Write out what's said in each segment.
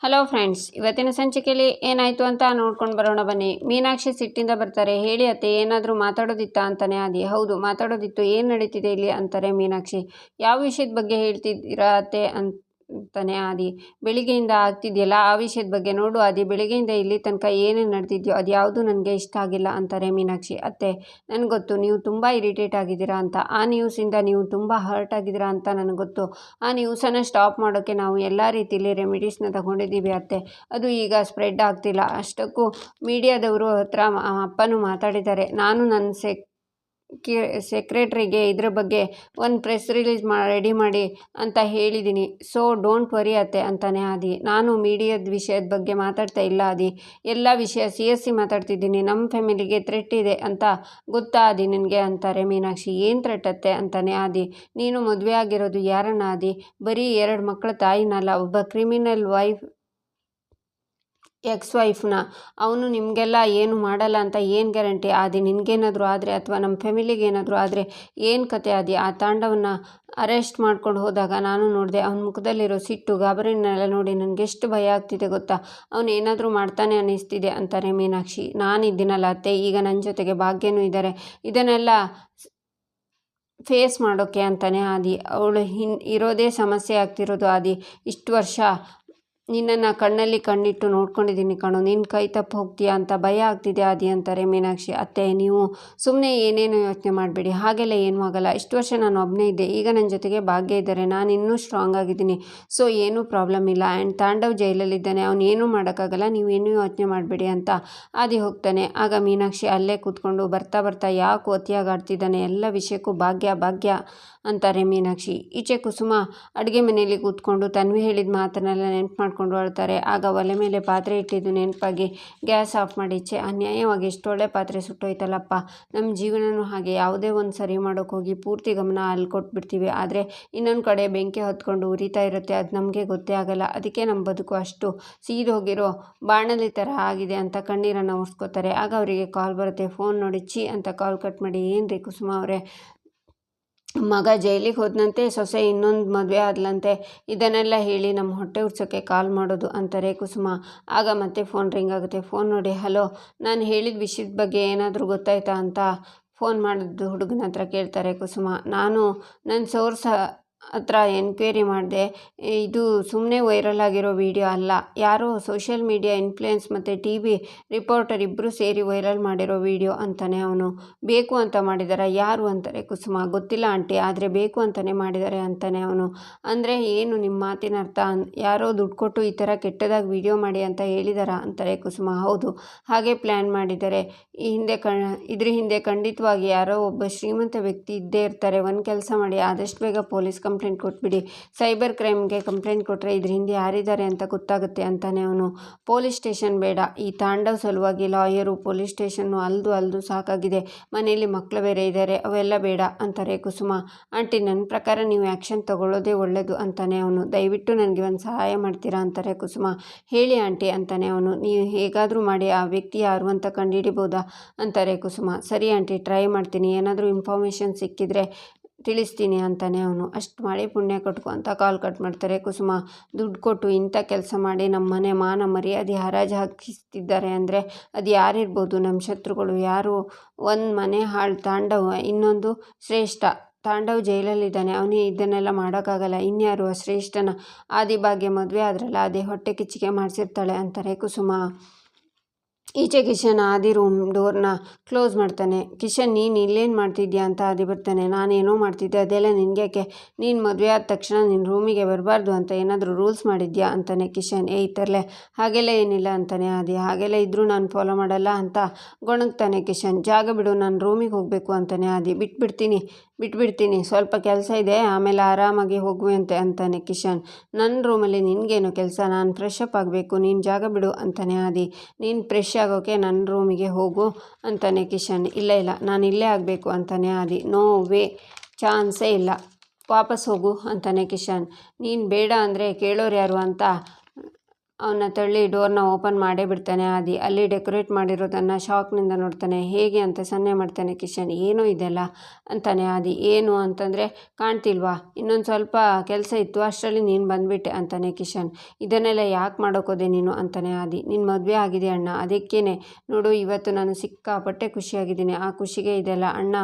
Hello friends, ಇವತ್ತಿನ ಸಂಚಿಕೆಯಲ್ಲಿ ಏನಾಯಿತು ಅಂತ ನೋಡ್ಕೊಂಡು ಬರೋಣ ಬನ್ನಿ. ಮೀನಾಕ್ಷಿ ಸಿಟ್ಟಿಂದ ಬರ್ತಾರೆ. ಹೇಳಿ ಅತ್ತೆ, ಏನಾದರೂ ಮಾತಾಡೋದಿತ್ತಾ ಅಂತಾನೆ ಆದಿ. ಹೌದು, ಮಾತಾಡೋದಿತ್ತು. ಏನು ನಡೀತಿದೆ ಇಲ್ಲಿ ಅಂತಾರೆ ಮೀನಾಕ್ಷಿ. ಯಾವ ವಿಷಯದ ಬಗ್ಗೆ ಹೇಳ್ತಿದ್ದೀರಾ ಅತ್ತೆ ಅಂತಾನೆ ಆದಿ. ಬೆಳಿಗ್ಗೆಯಿಂದ ಆಗ್ತಿದೆಯಲ್ಲ ಆ ವಿಷಯದ ಬಗ್ಗೆ. ನೋಡು ಆದಿ, ಬೆಳಿಗ್ಗೆಯಿಂದ ಇಲ್ಲಿ ತನಕ ಏನೇನು ನಡೆದಿದೆಯೋ ಅದು ಯಾವುದು ನನಗೆ ಇಷ್ಟ ಆಗಿಲ್ಲ ಅಂತಾರೆ ಮೀನಾಕ್ಷಿ. ಅತ್ತೆ, ನನಗೆ ಗೊತ್ತು ನೀವು ತುಂಬ ಇರಿಟೇಟ್ ಆಗಿದ್ದೀರಾ ಅಂತ. ಆ ನ್ಯೂಸಿಂದ ನೀವು ತುಂಬ ಹರ್ಟ್ ಆಗಿದ್ದೀರಾ ಅಂತ ನನಗೆ ಗೊತ್ತು. ಆ ನ್ಯೂಸನ್ನು ಸ್ಟಾಪ್ ಮಾಡೋಕ್ಕೆ ನಾವು ಎಲ್ಲ ರೀತಿಯಲ್ಲಿ ರೆಮಿಡೀಸ್ನ ತಗೊಂಡಿದ್ದೀವಿ ಅತ್ತೆ. ಅದು ಈಗ ಸ್ಪ್ರೆಡ್ ಆಗ್ತಿಲ್ಲ. ಅಷ್ಟಕ್ಕೂ ಮೀಡಿಯಾದವರು ಹತ್ರ ಅಪ್ಪನೂ ಮಾತಾಡಿದ್ದಾರೆ. ನಾನು ನನ್ನ ಸೆಕ್ರೆಟ್ರಿಗೆ ಇದ್ರ ಬಗ್ಗೆ ಒಂದು ಪ್ರೆಸ್ ರಿಲೀಸ್ ರೆಡಿ ಮಾಡಿ ಅಂತ ಹೇಳಿದ್ದೀನಿ. ಸೊ ಡೋಂಟ್ ವರಿ ಅತ್ತೆ ಅಂತಾನೆ ಆದಿ. ನಾನು ಮೀಡಿಯಾದ ವಿಷಯದ ಬಗ್ಗೆ ಮಾತಾಡ್ತಾ ಇಲ್ಲ ಆದಿ, ಎಲ್ಲ ವಿಷಯ CSC ಮಾತಾಡ್ತಿದ್ದೀನಿ. ನಮ್ಮ ಫ್ಯಾಮಿಲಿಗೆ ಥ್ರೆಟ್ ಇದೆ ಅಂತ ಗೊತ್ತಾ ಆದಿ ನಿನಗೆ ಅಂತಾರೆ ಮೀನಾಕ್ಷಿ. ಏನು ಥ್ರೆಟ್ ಅತ್ತೆ ಅಂತಾನೆ ಆದಿ. ನೀನು ಮದುವೆ ಆಗಿರೋದು ಯಾರನ್ನ ಆದಿ? ಬರೀ 2 ಮಕ್ಕಳ ತಾಯಿನಲ್ಲ, ಒಬ್ಬ ಕ್ರಿಮಿನಲ್ ಎಕ್ಸ್-ವೈಫ್ನ. ಅವನು ನಿಮಗೆಲ್ಲ ಏನು ಮಾಡಲ್ಲ ಅಂತ ಏನು ಗ್ಯಾರಂಟಿ ಆದಿ? ನಿನಗೇನಾದರೂ ಆದರೆ ಅಥವಾ ನಮ್ಮ ಫ್ಯಾಮಿಲಿಗೆ ಏನಾದರೂ ಆದರೆ ಏನು ಕತೆ ಆದಿ? ಆ ತಾಂಡವನ್ನ ಅರೆಸ್ಟ್ ಮಾಡ್ಕೊಂಡು ಹೋದಾಗ ನಾನು ನೋಡಿದೆ. ಅವನ ಮುಖದಲ್ಲಿರೋ ಸಿಟ್ಟು, ಗಾಬರಿನೆಲ್ಲ ನೋಡಿ ನನಗೆಷ್ಟು ಭಯ ಆಗ್ತಿದೆ ಗೊತ್ತಾ? ಅವನು ಏನಾದರೂ ಮಾಡ್ತಾನೆ ಅನ್ನಿಸ್ತಿದೆ ಅಂತಾರೆ ಮೀನಾಕ್ಷಿ. ನಾನಿದ್ದೀನಲ್ಲ ಅತ್ತೆ, ಈಗ ನನ್ನ ಜೊತೆಗೆ ಭಾಗ್ಯನೂ ಇದ್ದಾರೆ, ಇದನ್ನೆಲ್ಲ ಫೇಸ್ ಮಾಡೋಕ್ಕೆ ಅಂತಾನೆ ಆದಿ. ಅವಳು ಇರೋದೇ ಸಮಸ್ಯೆ ಆಗ್ತಿರೋದು ಆದಿ. ಇಷ್ಟು ವರ್ಷ ನಿನ್ನನ್ನು ಕಣ್ಣಲ್ಲಿ ಕಣ್ಣಿಟ್ಟು ನೋಡ್ಕೊಂಡಿದ್ದೀನಿ ಕಣೋ, ನಿನ್ನ ಕೈ ತಪ್ಪು ಹೋಗ್ತೀಯಾ ಅಂತ ಭಯ ಆಗ್ತಿದೆ ಆದಿ ಅಂತಾರೆ ಮೀನಾಕ್ಷಿ. ಅತ್ತೆ, ನೀವು ಸುಮ್ಮನೆ ಏನೇನೋ ಯೋಚನೆ ಮಾಡಬೇಡಿ, ಹಾಗೆಲ್ಲ ಏನೂ ಆಗಲ್ಲ. ಇಷ್ಟು ವರ್ಷ ನಾನು ಒಬ್ಬನೇ ಇದ್ದೆ, ಈಗ ನನ್ನ ಜೊತೆಗೆ ಭಾಗ್ಯ ಇದ್ದಾರೆ, ನಾನು ಇನ್ನೂ ಸ್ಟ್ರಾಂಗ್ ಆಗಿದ್ದೀನಿ. ಸೊ ಏನೂ ಪ್ರಾಬ್ಲಮ್ ಇಲ್ಲ. ಆ್ಯಂಡ್ ತಾಂಡವ್ ಜೈಲಲ್ಲಿದ್ದಾನೆ, ಅವನು ಏನೂ ಮಾಡೋಕ್ಕಾಗಲ್ಲ, ನೀವು ಏನೂ ಯೋಚನೆ ಮಾಡಬೇಡಿ ಅಂತ ಆದಿ ಹೋಗ್ತಾನೆ. ಆಗ ಮೀನಾಕ್ಷಿ ಅಲ್ಲೇ ಕೂತ್ಕೊಂಡು ಬರ್ತಾ ಬರ್ತಾ ಯಾಕೆ ಅತಿಯಾಗಿ ಆಡ್ತಿದ್ದಾನೆ, ಎಲ್ಲ ವಿಷಯಕ್ಕೂ ಭಾಗ್ಯ ಭಾಗ್ಯ ಅಂತಾರೆ ಮೀನಾಕ್ಷಿ. ಈಚೆ ಕುಸುಮ ಅಡುಗೆ ಮನೆಯಲ್ಲಿ ಕೂತ್ಕೊಂಡು ತನ್ವಿ ಹೇಳಿದ ಮಾತನ್ನೆಲ್ಲ ನೆನಪು ಮಾಡ್ಕೊಂಡು ಅಳ್ತಾರೆ. ಆಗ ಒಲೆ ಮೇಲೆ ಪಾತ್ರೆ ಇಟ್ಟಿದ್ದು ನೆನಪಾಗಿ ಗ್ಯಾಸ್ ಆಫ್ ಮಾಡಿ, ಅನ್ಯಾಯವಾಗಿ ಎಷ್ಟೊಳ್ಳೆ ಪಾತ್ರೆ ಸುಟ್ಟೋಯ್ತಲ್ಲಪ್ಪ. ನಮ್ಮ ಜೀವನನೂ ಹಾಗೆ, ಯಾವುದೇ ಒಂದು ಸರಿ ಮಾಡೋಕೆ ಹೋಗಿ ಪೂರ್ತಿ ಗಮನ ಅಲ್ಲಿ ಕೊಟ್ಬಿಡ್ತೀವಿ, ಆದರೆ ಇನ್ನೊಂದು ಕಡೆ ಬೆಂಕಿ ಹೊತ್ಕೊಂಡು ಉರಿತಾ ಇರುತ್ತೆ, ಅದು ನಮಗೆ ಗೊತ್ತೇ ಆಗಲ್ಲ. ಅದಕ್ಕೆ ನಮ್ಮ ಬದುಕು ಅಷ್ಟು ಸೀದೋಗಿರೋ ಬಾಣಲಿ ಥರ ಆಗಿದೆ ಅಂತ ಕಣ್ಣೀರನ್ನು ಒರೆಸ್ಕೋತಾರೆ. ಆಗ ಅವರಿಗೆ ಕಾಲ್ ಬರುತ್ತೆ. ಫೋನ್ ನೋಡಿ ಛೀ ಅಂತ ಕಾಲ್ ಕಟ್ ಮಾಡಿ, ಏನು ರೀ ಕುಸುಮ ಅವರೇ, ಮಗ ಜೈಲಿಗೆ ಹೋದಂತೆ, ಸೊಸೆ ಇನ್ನೊಂದು ಮದುವೆ ಆದ್ಲಂತೆ, ಇದನ್ನೆಲ್ಲ ಹೇಳಿ ನಮ್ಮ ಹೊಟ್ಟೆ ಉರ್ಸೋಕ್ಕೆ ಕಾಲ್ ಮಾಡೋದು ಅಂತಾರೆ ಕುಸುಮ. ಆಗ ಮತ್ತೆ ಫೋನ್ ರಿಂಗ್ ಆಗುತ್ತೆ. ಫೋನ್ ನೋಡಿ, ಹಲೋ, ನಾನು ಹೇಳಿದ ವಿಷಯದ ಬಗ್ಗೆ ಏನಾದರೂ ಗೊತ್ತಾಯ್ತಾ ಅಂತ ಫೋನ್ ಮಾಡಿದ್ದು ಹುಡುಗನ ಹತ್ರ ಕೇಳ್ತಾರೆ ಕುಸುಮ. ನಾನು ನನ್ನ ಸೋರ್ಸ್ ಹತ್ರ ಎನ್ಕ್ವೈರಿ ಮಾಡಿದೆ, ಇದು ಸುಮ್ಮನೆ ವೈರಲ್ ಆಗಿರೋ ವಿಡಿಯೋ ಅಲ್ಲ, ಯಾರೋ ಸೋಷಿಯಲ್ ಮೀಡಿಯಾ ಇನ್ಫ್ಲುಯೆನ್ಸ್ ಮತ್ತು TV ರಿಪೋರ್ಟರ್ ಇಬ್ಬರು ಸೇರಿ ವೈರಲ್ ಮಾಡಿರೋ ವಿಡಿಯೋ ಅಂತಾನೆ ಅವನು. ಬೇಕು ಅಂತ ಮಾಡಿದಾರ? ಯಾರು ಅಂತಾರೆ ಕುಸುಮ. ಗೊತ್ತಿಲ್ಲ ಆಂಟಿ, ಆದರೆ ಬೇಕು ಅಂತಲೇ ಮಾಡಿದ್ದಾರೆ ಅಂತಾನೆ ಅವನು. ಅಂದರೆ ಏನು ನಿಮ್ಮ ಮಾತಿನ ಅರ್ಥ? ಯಾರೋ ದುಡ್ಡು ಕೊಟ್ಟು ಈ ಥರ ಕೆಟ್ಟದಾಗಿ ವಿಡಿಯೋ ಮಾಡಿ ಅಂತ ಹೇಳಿದಾರಾ ಅಂತಾರೆ ಕುಸುಮ. ಹೌದು, ಹಾಗೆ ಪ್ಲ್ಯಾನ್ ಮಾಡಿದ್ದಾರೆ. ಇದ್ರ ಹಿಂದೆ ಖಂಡಿತವಾಗಿ ಯಾರೋ ಒಬ್ಬ ಶ್ರೀಮಂತ ವ್ಯಕ್ತಿ ಇದ್ದೇ ಇರ್ತಾರೆ. ಒಂದು ಕೆಲಸ ಮಾಡಿ, ಆದಷ್ಟು ಬೇಗ ಪೊಲೀಸ್ ಕಂಪ್ಲೇಂಟ್ ಕೊಟ್ಬಿಡಿ. ಸೈಬರ್ ಕ್ರೈಮ್ಗೆ ಕಂಪ್ಲೇಂಟ್ ಕೊಟ್ಟರೆ ಇದ್ರ ಹಿಂದೆ ಯಾರಿದ್ದಾರೆ ಅಂತ ಗೊತ್ತಾಗುತ್ತೆ ಅಂತಾನೆ ಅವನು. ಪೊಲೀಸ್ ಸ್ಟೇಷನ್ ಬೇಡ, ಈ ತಾಂಡವ್ ಸಲುವಾಗಿ ಲಾಯರು, ಪೊಲೀಸ್ ಸ್ಟೇಷನ್ನು ಅಲ್ದು ಸಾಕಾಗಿದೆ, ಮನೆಯಲ್ಲಿ ಮಕ್ಕಳು ಬೇರೆ ಇದ್ದಾರೆ, ಅವೆಲ್ಲ ಬೇಡ ಅಂತಾರೆ ಕುಸುಮ. ಆಂಟಿ, ನನ್ನ ಪ್ರಕಾರ ನೀವು ಆ್ಯಕ್ಷನ್ ತಗೊಳ್ಳೋದೇ ಒಳ್ಳೆಯದು ಅಂತಾನೆ ಅವನು. ದಯವಿಟ್ಟು ನನಗೆ ಒಂದು ಸಹಾಯ ಮಾಡ್ತೀರಾ ಅಂತಾರೆ ಕುಸುಮ. ಹೇಳಿ ಆಂಟಿ ಅಂತಾನೆ ಅವನು. ನೀವು ಹೇಗಾದರೂ ಮಾಡಿ ಆ ವ್ಯಕ್ತಿ ಯಾರು ಅಂತ ಕಂಡುಹಿಡಿಬೋದಾ ಅಂತಾರೆ ಕುಸುಮ. ಸರಿ ಆಂಟಿ, ಟ್ರೈ ಮಾಡ್ತೀನಿ, ಏನಾದರೂ ಇನ್ಫಾರ್ಮೇಷನ್ ಸಿಕ್ಕಿದ್ರೆ ತಿಳಿಸ್ತೀನಿ ಅಂತಾನೆ ಅವನು. ಅಷ್ಟು ಮಾಡಿ ಪುಣ್ಯ ಕಟ್ಕೊ ಅಂತ ಕಾಲ್ ಕಟ್ ಮಾಡ್ತಾರೆ ಕುಸುಮ. ದುಡ್ಡು ಕೊಟ್ಟು ಇಂಥ ಕೆಲಸ ಮಾಡಿ ನಮ್ಮ ಮನೆ ಮಾನ ಮರ್ಯಾದೆ ಹರಾಜು ಹಾಕಿಸ್ತಿದ್ದಾರೆ ಅಂದರೆ ಅದು ಯಾರಿರ್ಬೋದು? ನಮ್ಮ ಶತ್ರುಗಳು. ಯಾರು? ಒಂದು ಮನೆ ಹಾಳು ತಾಂಡವ್, ಇನ್ನೊಂದು ಶ್ರೇಷ್ಠ. ತಾಂಡವ್ ಜೈಲಲ್ಲಿದ್ದಾನೆ, ಅವನಿಗೆ ಇದನ್ನೆಲ್ಲ ಮಾಡೋಕ್ಕಾಗಲ್ಲ, ಇನ್ಯಾರು? ಶ್ರೇಷ್ಠನ ಆದಿಭಾಗ್ಯ ಮದುವೆ ಆದ್ರಲ್ಲ, ಅದೇ ಹೊಟ್ಟೆ ಕಿಚ್ಚಿಗೆ ಮಾಡಿಸಿರ್ತಾಳೆ ಅಂತಾರೆ ಕುಸುಮ. ಈಚೆ ಕಿಶನ್ ಆದಿ ರೂಮ್ ಡೋರ್ನ ಕ್ಲೋಸ್ ಮಾಡ್ತಾನೆ. ಕಿಶನ್, ನೀನು ಇಲ್ಲೇನು ಮಾಡ್ತಿದ್ಯಾ ಅಂತ ಆದಿ ಬರ್ತಾನೆ. ನಾನೇನೋ ಮಾಡ್ತಿದ್ದೆ, ಅದೆಲ್ಲ ನಿನಗೇಕೆ? ನೀನು ಮದುವೆ ಆದ ತಕ್ಷಣ ನಿನ್ನ ರೂಮಿಗೆ ಬರಬಾರ್ದು ಅಂತ ಏನಾದರೂ ರೂಲ್ಸ್ ಮಾಡಿದ್ಯಾ ಅಂತಾನೆ ಕಿಶನ್. ತರಲೆ, ಹಾಗೆಲ್ಲ ಏನಿಲ್ಲ ಅಂತಾನೆ ಆದಿ. ಹಾಗೆಲ್ಲ ಇದ್ದರೂ ನಾನು ಫಾಲೋ ಮಾಡಲ್ಲ ಅಂತ ಗೊಣಗ್ತಾನೆ ಕಿಶನ್. ಜಾಗ ಬಿಡು, ನಾನು ರೂಮಿಗೆ ಹೋಗಬೇಕು ಅಂತಾನೆ ಆದಿ. ಬಿಟ್ಬಿಡ್ತೀನಿ, ಸ್ವಲ್ಪ ಕೆಲಸ ಇದೆ, ಆಮೇಲೆ ಆರಾಮಾಗಿ ಹೋಗುವಂತೆ ಅಂತಾನೆ ಕಿಶನ್. ನನ್ನ ರೂಮಲ್ಲಿ ನಿನಗೇನು ಕೆಲಸ? ನಾನು ಫ್ರೆಶ್ ಅಪ್ ಆಗಬೇಕು, ನೀನು ಜಾಗ ಬಿಡು ಅಂತಾನೆ ಆದಿ. ನೀನು ಫ್ರೆಶ್ ಆಗೋಕ್ಕೆ ನನ್ನ ರೂಮಿಗೆ ಹೋಗು ಅಂತಾನೆ ಕಿಶನ್. ಇಲ್ಲ, ನಾನು ಇಲ್ಲೇ ಆಗಬೇಕು ಅಂತಾನೆ ಆದಿ. ನೋ ವೇ, ಚಾನ್ಸೇ ಇಲ್ಲ, ವಾಪಸ್ ಹೋಗು ಅಂತಾನೆ ಕಿಶನ್. ನೀನು ಬೇಡ ಅಂದರೆ ಕೇಳೋರು ಯಾರು ಅಂತ ಅವನ್ನ ತಳ್ಳಿ ಡೋರ್ನ ಓಪನ್ ಮಾಡೇ ಬಿಡ್ತಾನೆ ಆದಿ. ಅಲ್ಲಿ ಡೆಕೋರೇಟ್ ಮಾಡಿರೋದನ್ನು ಶಾಕ್ನಿಂದ ನೋಡ್ತಾನೆ. ಹೇಗೆ ಅಂತ ಸನ್ನೆ ಮಾಡ್ತಾನೆ ಕಿಶನ್. ಏನೋ ಇದೆಲ್ಲ ಅಂತಾನೆ ಆದಿ. ಏನು ಅಂತಂದರೆ ಕಾಣ್ತಿಲ್ವಾ, ಇನ್ನೊಂದು ಸ್ವಲ್ಪ ಕೆಲಸ ಇತ್ತು ಅಷ್ಟರಲ್ಲಿ ನೀನು ಬಂದುಬಿಟ್ಟೆ ಅಂತಾನೆ ಕಿಶನ್. ಇದನ್ನೆಲ್ಲ ಯಾಕೆ ಮಾಡೋಕೋದೆ ನೀನು ಅಂತಾನೆ ಆದಿ. ನಿನ್ನ ಮದುವೆ ಆಗಿದೆ ಅಣ್ಣ, ಅದಕ್ಕೇನೆ ನೋಡು ಇವತ್ತು ನಾನು ಸಿಕ್ಕಾಪಟ್ಟೆ ಖುಷಿಯಾಗಿದ್ದೀನಿ. ಆ ಖುಷಿಗೆ ಇದೆಲ್ಲ ಅಣ್ಣ.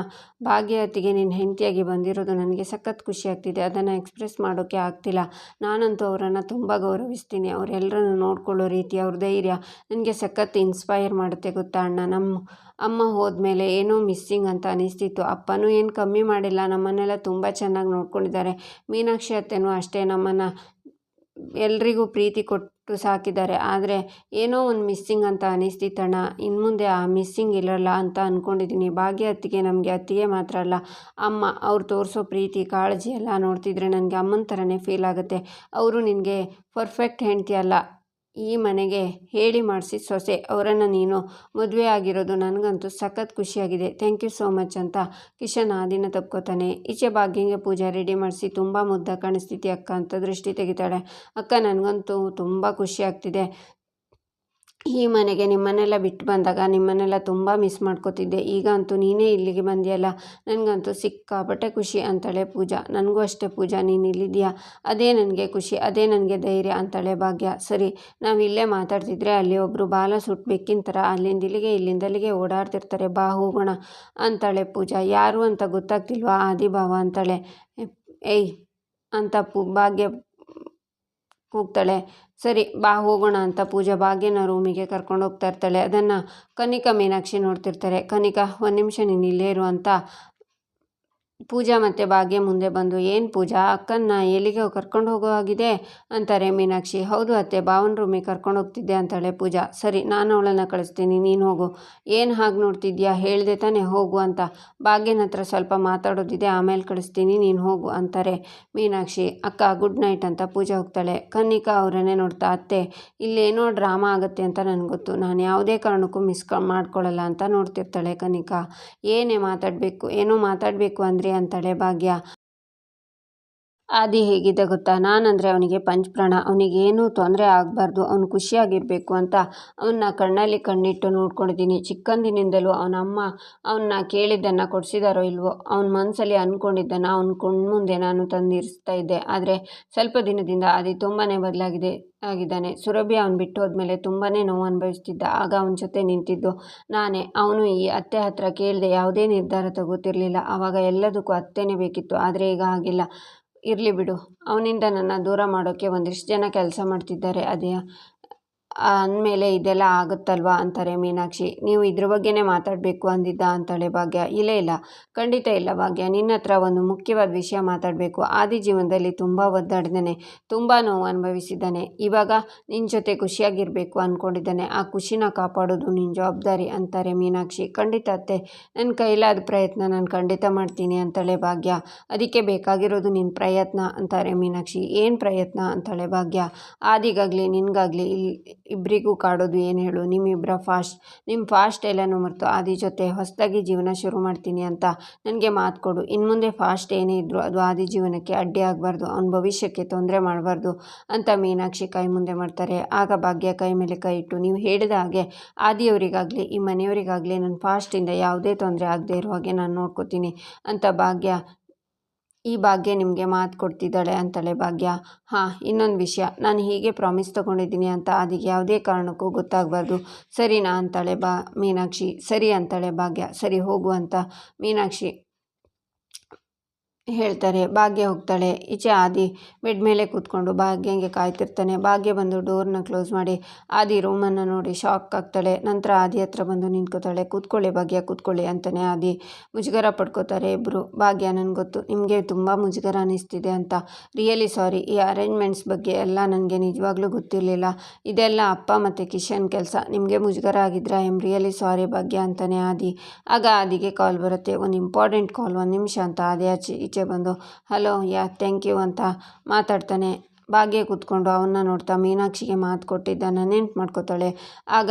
ಭಾಗ್ಯವತಿಗೆ ನಿನ್ನ ಹೆಂಡತಿಯಾಗಿ ಬಂದಿರೋದು ನನಗೆ ಸಖತ್ ಖುಷಿ ಆಗ್ತಿದೆ. ಅದನ್ನು ಎಕ್ಸ್ಪ್ರೆಸ್ ಮಾಡೋಕ್ಕೆ ಆಗ್ತಿಲ್ಲ. ನಾನಂತೂ ಅವರನ್ನು ತುಂಬ ಗೌರವಿಸ್ತೀನಿ. ಅವರೆಲ್ಲರನ್ನು ನೋಡ್ಕೊಳ್ಳೋ ರೀತಿ, ಅವ್ರ ಧೈರ್ಯ ನನಗೆ ಸಖತ್ ಇನ್ಸ್ಪೈರ್ ಮಾಡುತ್ತೆ ಗೊತ್ತಾ ಅಣ್ಣ. ನಮ್ಮ ಅಮ್ಮ ಹೋದ್ಮೇಲೆ ಏನೋ ಮಿಸ್ಸಿಂಗ್ ಅಂತ ಅನಿಸ್ತಿತ್ತು. ಅಪ್ಪನೂ ಏನು ಕಮ್ಮಿ ಮಾಡಿಲ್ಲ, ನಮ್ಮನ್ನೆಲ್ಲ ತುಂಬ ಚೆನ್ನಾಗಿ ನೋಡ್ಕೊಂಡಿದ್ದಾರೆ. ಮೀನಾಕ್ಷಿ ಅತ್ತೆನೂ ಅಷ್ಟೇ ನಮ್ಮನ್ನು ಎಲ್ರಿಗೂ ಪ್ರೀತಿ ಕೊಟ್ಟು ಸಾಕಿದ್ದಾರೆ. ಆದರೆ ಏನೋ ಒಂದು ಮಿಸ್ಸಿಂಗ್ ಅಂತ ಅನಿಸ್ತಿತ್ತಣ್ಣ. ಇನ್ನು ಮುಂದೆ ಆ ಮಿಸ್ಸಿಂಗ್ ಇರಲ್ಲ ಅಂತ ಅಂದ್ಕೊಂಡಿದ್ದೀನಿ. ಭಾಗ್ಯ ಅತ್ತಿಗೆ ನಮಗೆ ಅತ್ತಿಗೆ ಮಾತ್ರ ಅಲ್ಲ, ಅಮ್ಮ. ಅವ್ರು ತೋರಿಸೋ ಪ್ರೀತಿ ಕಾಳಜಿ ಎಲ್ಲ ನೋಡ್ತಿದ್ರೆ ನನಗೆ ಅಮ್ಮನ ಥರನೇ ಫೀಲ್ ಆಗುತ್ತೆ. ಅವರು ನಿನಗೆ ಪರ್ಫೆಕ್ಟ್ ಹೆಂಡತಿ ಅಲ್ಲ, ಈ ಮನೆಗೆ ಹೇಳಿ ಮಾಡಿಸಿ ಸೊಸೆ. ಅವರನ್ನು ನೀನು ಮದುವೆ ಆಗಿರೋದು ನನಗಂತೂ ಸಖತ್ ಖುಷಿಯಾಗಿದೆ. ಥ್ಯಾಂಕ್ ಯು ಸೋ ಮಚ್ ಅಂತ ಕಿಶನ್ ಆದಿನ ತಪ್ಕೋತಾನೆ. ಈಚೆ ಭಾಗ್ಯಂಗೆ ಪೂಜೆ ರೆಡಿ ಮಾಡಿಸಿ ತುಂಬ ಮುದ್ದ ಕಾಣಿಸ್ತಿದ್ದೆ ಅಕ್ಕ ಅಂತ ದೃಷ್ಟಿ ತೆಗಿತಾಳೆ. ಅಕ್ಕ ನನಗಂತೂ ತುಂಬ ಖುಷಿ ಆಗ್ತಿದೆ. ಈ ಮನೆಗೆ ನಿಮ್ಮನ್ನೆಲ್ಲ ಬಿಟ್ಟು ಬಂದಾಗ ನಿಮ್ಮನ್ನೆಲ್ಲ ತುಂಬ ಮಿಸ್ ಮಾಡ್ಕೋತಿದ್ದೆ. ಈಗ ಅಂತೂ ನೀನೇ ಇಲ್ಲಿಗೆ ಬಂದಿಯಲ್ಲ, ನನಗಂತೂ ಸಿಕ್ಕಾಪಟ್ಟೆ ಖುಷಿ ಅಂತಾಳೆ ಪೂಜಾ. ನನಗೂ ಅಷ್ಟೇ ಪೂಜಾ, ನೀನು ಇಲ್ಲಿದೆಯಾ ಅದೇ ನನಗೆ ಖುಷಿ, ಅದೇ ನನಗೆ ಧೈರ್ಯ ಅಂತಾಳೆ ಭಾಗ್ಯ. ಸರಿ, ನಾವು ಇಲ್ಲೇ ಮಾತಾಡ್ತಿದ್ರೆ ಅಲ್ಲಿ ಒಬ್ಬರು ಬಾಲ ಸುಟ್ಟು ಬೆಕ್ಕಿನ ಥರ ಅಲ್ಲಿಂದಲ್ಲಿಗೆ ಇಲ್ಲಿಂದಲ್ಲಿಗೆ ಓಡಾಡ್ತಿರ್ತಾರೆ, ಬಾ ಹೋಗೋಣ ಅಂತಾಳೆ ಪೂಜಾ. ಯಾರು ಅಂತ ಗೊತ್ತಾಗ್ತಿಲ್ವಾ ಆದಿಭಾವ ಅಂತಾಳೆ. ಏಯ್ ಅಂತ ಭಾಗ್ಯ ಕೂಗ್ತಾಳೆ. ಸರಿ ಬಾ ಹೋಗೋಣ ಅಂತ ಪೂಜಾ ಭಾಗ್ಯನ ರೂಮಿಗೆ ಕರ್ಕೊಂಡು ಹೋಗ್ತಾ ಇರ್ತಾಳೆ. ಅದನ್ನು ಕನಿಕಾ ಮೀನಾಕ್ಷಿ ನೋಡ್ತಿರ್ತಾರೆ. ಕನಿಕಾ ಒಂದು ನಿಮಿಷ ನೀನು ಇಲ್ಲೇ ಇರು ಅಂತ ಪೂಜಾ ಮತ್ತು ಭಾಗ್ಯ ಮುಂದೆ ಬಂದು, ಏನು ಪೂಜಾ ಅಕ್ಕನ್ನ ಎಲ್ಲಿಗೆ ಕರ್ಕೊಂಡು ಹೋಗೋ ಆಗಿದೆ ಅಂತಾರೆ ಮೀನಾಕ್ಷಿ. ಹೌದು ಅತ್ತೆ, ಭಾವನ ರೂಮಿಗೆ ಕರ್ಕೊಂಡು ಹೋಗ್ತಿದ್ದೆ ಅಂತಾಳೆ ಪೂಜಾ. ಸರಿ, ನಾನು ಅವಳನ್ನು ಕಳಿಸ್ತೀನಿ, ನೀನು ಹೋಗು. ಏನು ಹಾಗೆ ನೋಡ್ತಿದ್ಯಾ, ಹೇಳಿದೆ ತಾನೇ ಹೋಗು ಅಂತ. ಭಾಗ್ಯನ ಹತ್ರ ಸ್ವಲ್ಪ ಮಾತಾಡೋದಿದೆ, ಆಮೇಲೆ ಕಳಿಸ್ತೀನಿ, ನೀನು ಹೋಗು ಅಂತಾರೆ ಮೀನಾಕ್ಷಿ. ಅಕ್ಕ ಗುಡ್ ನೈಟ್ ಅಂತ ಪೂಜಾ ಹೋಗ್ತಾಳೆ. ಕನ್ನಿಕಾ ಅವರನ್ನೇ ನೋಡ್ತಾ, ಅತ್ತೆ ಇಲ್ಲೇನೋ ಡ್ರಾಮಾ ಆಗುತ್ತೆ ಅಂತ ನನಗೆ ಗೊತ್ತು, ನಾನು ಯಾವುದೇ ಕಾರಣಕ್ಕೂ ಮಾಡ್ಕೊಳ್ಳಲ್ಲ ಅಂತ ನೋಡ್ತಿರ್ತಾಳೆ ಕನ್ನಿಕಾ. ಏನೋ ಮಾತಾಡಬೇಕು ಅಂದರೆ ಅಂತಾಳೆ ಭಾಗ್ಯ. ಆದಿ ಹೇಗಿದ್ದ ಗೊತ್ತಾ, ನಾನಂದರೆ ಅವನಿಗೆ ಪಂಚಪ್ರಾಣ. ಅವನಿಗೇನೂ ತೊಂದರೆ ಆಗಬಾರ್ದು, ಅವನು ಖುಷಿಯಾಗಿರಬೇಕು ಅಂತ ಅವನ್ನ ಕಣ್ಣಲ್ಲಿ ಕಣ್ಣಿಟ್ಟು ನೋಡ್ಕೊಂಡಿದ್ದೀನಿ. ಚಿಕ್ಕಂದಿನಿಂದಲೂ ಅವನಮ್ಮ ಅವನ್ನ ಕೇಳಿದ್ದನ್ನು ಕೊಡಿಸಿದಾರೋ ಇಲ್ವೋ, ಅವನ ಮನಸ್ಸಲ್ಲಿ ಅಂದ್ಕೊಂಡಿದ್ದನ್ನು ಅವನ ಕಣ್ಮುಂದೆ ನಾನು ತಂದಿರಿಸ್ತಾ ಇದ್ದೆ. ಆದರೆ ಸ್ವಲ್ಪ ದಿನದಿಂದ ಆದಿ ತುಂಬಾ ಆಗಿದ್ದಾನೆ. ಸುರಭಿ ಅವನು ಬಿಟ್ಟು ಹೋದ್ಮೇಲೆ ತುಂಬಾ ನೋವು ಅನುಭವಿಸ್ತಿದ್ದ. ಆಗ ಅವನ ಜೊತೆ ನಿಂತಿದ್ದು ನಾನೇ. ಅವನು ಈ ಅತ್ತೆ ಹತ್ರ ಕೇಳದೆ ಯಾವುದೇ ನಿರ್ಧಾರ ತಗೋತಿರ್ಲಿಲ್ಲ. ಆವಾಗ ಎಲ್ಲದಕ್ಕೂ ಅತ್ತೆನೇ ಬೇಕಿತ್ತು. ಆದರೆ ಈಗ ಆಗಿಲ್ಲ. ಇರಲಿ ಬಿಡು, ಅವನಿಂದ ನನ್ನ ದೂರ ಮಾಡೋಕ್ಕೆ ಒಂದಿಷ್ಟು ಜನ ಕೆಲಸ ಮಾಡ್ತಿದ್ದಾರೆ, ಅದೇ ಅಂದಮೇಲೆ ಇದೆಲ್ಲ ಆಗುತ್ತಲ್ವಾ ಅಂತಾರೆ ಮೀನಾಕ್ಷಿ. ನೀವು ಇದ್ರ ಬಗ್ಗೆನೇ ಮಾತಾಡಬೇಕು ಅಂದಿದ್ದ ಅಂತಾಳೆ ಭಾಗ್ಯ. ಇಲ್ಲ ಖಂಡಿತ ಇಲ್ಲ ಭಾಗ್ಯ, ನಿನ್ನ ಹತ್ರ ಒಂದು ಮುಖ್ಯವಾದ ವಿಷಯ ಮಾತಾಡಬೇಕು. ಆದಿ ಜೀವನದಲ್ಲಿ ತುಂಬ ಒದ್ದಾಡಿದ್ದಾನೆ, ತುಂಬ ನೋವು ಅನುಭವಿಸಿದ್ದಾನೆ. ಇವಾಗ ನಿನ್ನ ಜೊತೆ ಖುಷಿಯಾಗಿರಬೇಕು ಅಂದ್ಕೊಂಡಿದ್ದಾನೆ. ಆ ಖುಷಿನ ಕಾಪಾಡೋದು ನಿನ್ನ ಜವಾಬ್ದಾರಿ ಅಂತಾರೆ ಮೀನಾಕ್ಷಿ. ಖಂಡಿತ ಅತ್ತೆ, ನನ್ನ ಕೈಲಾದ ಪ್ರಯತ್ನ ನಾನು ಖಂಡಿತ ಮಾಡ್ತೀನಿ ಅಂತಾಳೆ ಭಾಗ್ಯ. ಅದಕ್ಕೆ ಬೇಕಾಗಿರೋದು ನಿನ್ನ ಪ್ರಯತ್ನ ಅಂತಾರೆ ಮೀನಾಕ್ಷಿ. ಏನು ಪ್ರಯತ್ನ ಅಂತಾಳೆ ಭಾಗ್ಯ. ಆದಿಗಾಗಲಿ ನಿನಗಾಗಲಿ ಇಬ್ಬರಿಗೂ ಕಾಡೋದು ಏನು ಹೇಳು, ನಿಮ್ಮ ಫಾಸ್ಟ್ ಎಲ್ಲನೂ ಮರೆತು ಆದಿ ಜೊತೆ ಹೊಸದಾಗಿ ಜೀವನ ಶುರು ಮಾಡ್ತೀನಿ ಅಂತ ನನಗೆ ಮಾತು ಕೊಡು. ಇನ್ನು ಮುಂದೆ ಫಾಸ್ಟ್ ಏನೇ ಇದ್ದರೂ ಅದು ಆದಿ ಜೀವನಕ್ಕೆ ಅಡ್ಡಿ ಆಗಬಾರ್ದು, ಅವನ ಭವಿಷ್ಯಕ್ಕೆ ತೊಂದರೆ ಮಾಡಬಾರ್ದು ಅಂತ ಮೀನಾಕ್ಷಿ ಕೈ ಮುಂದೆ ಮಾಡ್ತಾರೆ. ಆಗ ಭಾಗ್ಯ ಕೈ ಮೇಲೆ ಕೈ ಇಟ್ಟು, ನೀವು ಹೇಳಿದ ಹಾಗೆ ಆದಿಯವರಿಗಾಗಲಿ ಈ ಮನೆಯವರಿಗಾಗಲಿ ನನ್ನ ಫಾಸ್ಟಿಂದ ಯಾವುದೇ ತೊಂದರೆ ಆಗದೆ ಇರೋ ಹಾಗೆ ನಾನು ನೋಡ್ಕೋತೀನಿ ಅಂತ ಭಾಗ್ಯ ನಿಮಗೆ ಮಾತು ಕೊಡ್ತಿದ್ದಾಳೆ ಅಂತಾಳೆ ಭಾಗ್ಯ. ಹಾಂ, ಇನ್ನೊಂದು ವಿಷಯ, ನಾನು ಹೀಗೆ ಪ್ರಾಮಿಸ್ ತೊಗೊಂಡಿದ್ದೀನಿ ಅಂತ ಅದಕ್ಕೆ ಯಾವುದೇ ಕಾರಣಕ್ಕೂ ಗೊತ್ತಾಗಬಾರ್ದು, ಸರಿನಾ ಅಂತಾಳೆ ಮೀನಾಕ್ಷಿ. ಸರಿ ಅಂತಾಳೆ ಭಾಗ್ಯ. ಸರಿ ಹೋಗು ಅಂತ ಮೀನಾಕ್ಷಿ ಹೇಳ್ತಾರೆ. ಭಾಗ್ಯ ಹೋಗ್ತಾಳೆ. ಈಚೆ ಆದಿ ಬೆಡ್ ಮೇಲೆ ಕೂತ್ಕೊಂಡು ಭಾಗ್ಯಂಗೆ ಕಾಯ್ತಿರ್ತಾನೆ. ಭಾಗ್ಯ ಬಂದು ಡೋರ್ನ ಕ್ಲೋಸ್ ಮಾಡಿ ಆದಿ ರೂಮನ್ನು ನೋಡಿ ಶಾಕ್ ಆಗ್ತಾಳೆ. ನಂತರ ಆದಿ ಹತ್ರ ಬಂದು ನಿಂತ್ಕೋತಾಳೆ. ಕೂತ್ಕೊಳ್ಳಿ ಭಾಗ್ಯ, ಕೂತ್ಕೊಳ್ಳಿ ಅಂತಾನೆ ಆದಿ. ಮುಜುಗರ ಪಡ್ಕೋತಾರೆ ಇಬ್ಬರು. ಭಾಗ್ಯ, ನನಗೆ ಗೊತ್ತು ನಿಮಗೆ ತುಂಬ ಮುಜುಗರ ಅನ್ನಿಸ್ತಿದೆ ಅಂತ. ರಿಯಲಿ ಸಾರಿ, ಈ ಅರೇಂಜ್ಮೆಂಟ್ಸ್ ಬಗ್ಗೆ ಎಲ್ಲ ನನಗೆ ನಿಜವಾಗ್ಲೂ ಗೊತ್ತಿರಲಿಲ್ಲ. ಇದೆಲ್ಲ ಅಪ್ಪ ಮತ್ತು ಕಿಶನ್ ಕೆಲಸ. ನಿಮಗೆ ಮುಜುಗರ ಆಗಿದ್ರೆ ಐ ಆಮ್ ರಿಯಲಿ ಸಾರಿ ಭಾಗ್ಯ ಅಂತಾನೆ ಆದಿ. ಆಗ ಆದಿಗೆ ಕಾಲ್ ಬರುತ್ತೆ, ಒಂದು ಇಂಪಾರ್ಟೆಂಟ್ ಕಾಲ್, ಒಂದು ನಿಮಿಷ ಅಂತ ಆದಿ ಈಚೆ ಬಂದು ಹಲೋ ಥ್ಯಾಂಕ್ ಯು ಅಂತ ಮಾತಾಡ್ತಾನೆ. ಭಾಗ್ಯ ಕೂತ್ಕೊಂಡು ಅವನ್ನ ನೋಡ್ತಾ ಮೀನಾಕ್ಷಿಗೆ ಮಾತು ಕೊಟ್ಟಿದ್ದನ್ನು ನೆನ್ಪು ಮಾಡ್ಕೋತಾಳೆ. ಆಗ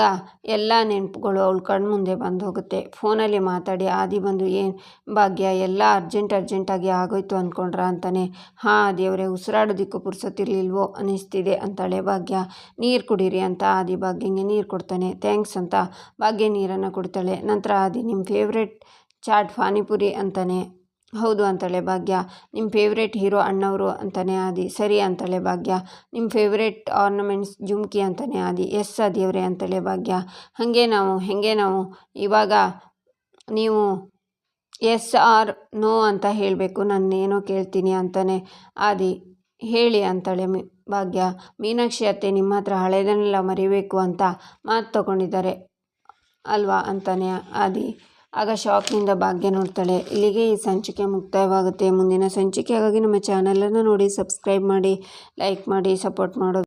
ಎಲ್ಲ ನೆನಪುಗಳು ಅವಳ ಕಣ್ಮುಂದೆ ಬಂದು ಹೋಗುತ್ತೆ. ಫೋನಲ್ಲಿ ಮಾತಾಡಿ ಆದಿ ಬಂದು, ಏನು ಭಾಗ್ಯ ಎಲ್ಲ ಅರ್ಜೆಂಟಾಗಿ ಆಗೋಯ್ತು ಅಂದ್ಕೊಂಡ್ರ ಅಂತಾನೆ. ಹಾಂ ದೇವರೇ, ಉಸಿರಾಡೋದಕ್ಕೂ ಪುರ್ಸೊತ್ತಿರ್ಲಿಲ್ವೋ ಅನ್ನಿಸ್ತಿದೆ ಅಂತಾಳೆ ಭಾಗ್ಯ. ನೀರು ಕುಡೀರಿ ಅಂತ ಆದಿ ಭಾಗ್ಯಂಗೆ ನೀರು ಕೊಡ್ತಾನೆ. ಥ್ಯಾಂಕ್ಸ್ ಅಂತ ಭಾಗ್ಯ ನೀರನ್ನು ಕುಡ್ತಾಳೆ. ನಂತರ ಆದಿ, ನಿಮ್ಮ ಫೇವ್ರೆಟ್ ಚಾಟ್ ಪಾನಿಪುರಿ ಅಂತಾನೆ. ಹೌದು ಅಂತಾಳೆ ಭಾಗ್ಯ. ನಿಮ್ಮ ಫೇವ್ರೆಟ್ ಹೀರೋ ಅಣ್ಣವರು ಅಂತಾನೆ ಆದಿ. ಸರಿ ಅಂತಾಳೆ ಭಾಗ್ಯ. ನಿಮ್ಮ ಫೇವ್ರೆಟ್ ಆರ್ನಮೆಂಟ್ಸ್ ಜುಮ್ಕಿ ಅಂತಾನೆ ಆದಿ. ಎಸ್ ದೇವ್ರೆ ಅಂತಾಳೆ ಭಾಗ್ಯ. ಹೆಂಗೆ ನಾವು ಇವಾಗ ನೀವು ಎಸ್ ಆರ್ ನೋ ಅಂತ ಹೇಳಬೇಕು, ನಾನೇನೋ ಕೇಳ್ತೀನಿ ಅಂತಾನೆ ಆದಿ. ಹೇಳಿ ಅಂತಾಳೆ ಭಾಗ್ಯ. ಮೀನಾಕ್ಷಿ ಅತ್ತೆ ನಿಮ್ಮ ಹತ್ರ ಹಳೆಯದನ್ನೆಲ್ಲ ಮರಿಬೇಕು ಅಂತ ಮಾತು ತಗೊಂಡಿದ್ದಾರೆ ಅಲ್ವಾ ಅಂತಾನೆ ಆದಿ. ಆಗ ಶಾಕ್ನಿಂದ ಭಾಗ್ಯ ನೋಡ್ತಾಳೆ. ಇಲ್ಲಿಗೆ ಈ ಸಂಚಿಕೆ ಮುಕ್ತಾಯವಾಗುತ್ತೆ. ಮುಂದಿನ ಸಂಚಿಕೆಗಾಗಿ ನಮ್ಮ ಚಾನಲನ್ನು ನೋಡಿ, ಸಬ್ಸ್ಕ್ರೈಬ್ ಮಾಡಿ, ಲೈಕ್ ಮಾಡಿ, ಸಪೋರ್ಟ್ ಮಾಡೋದು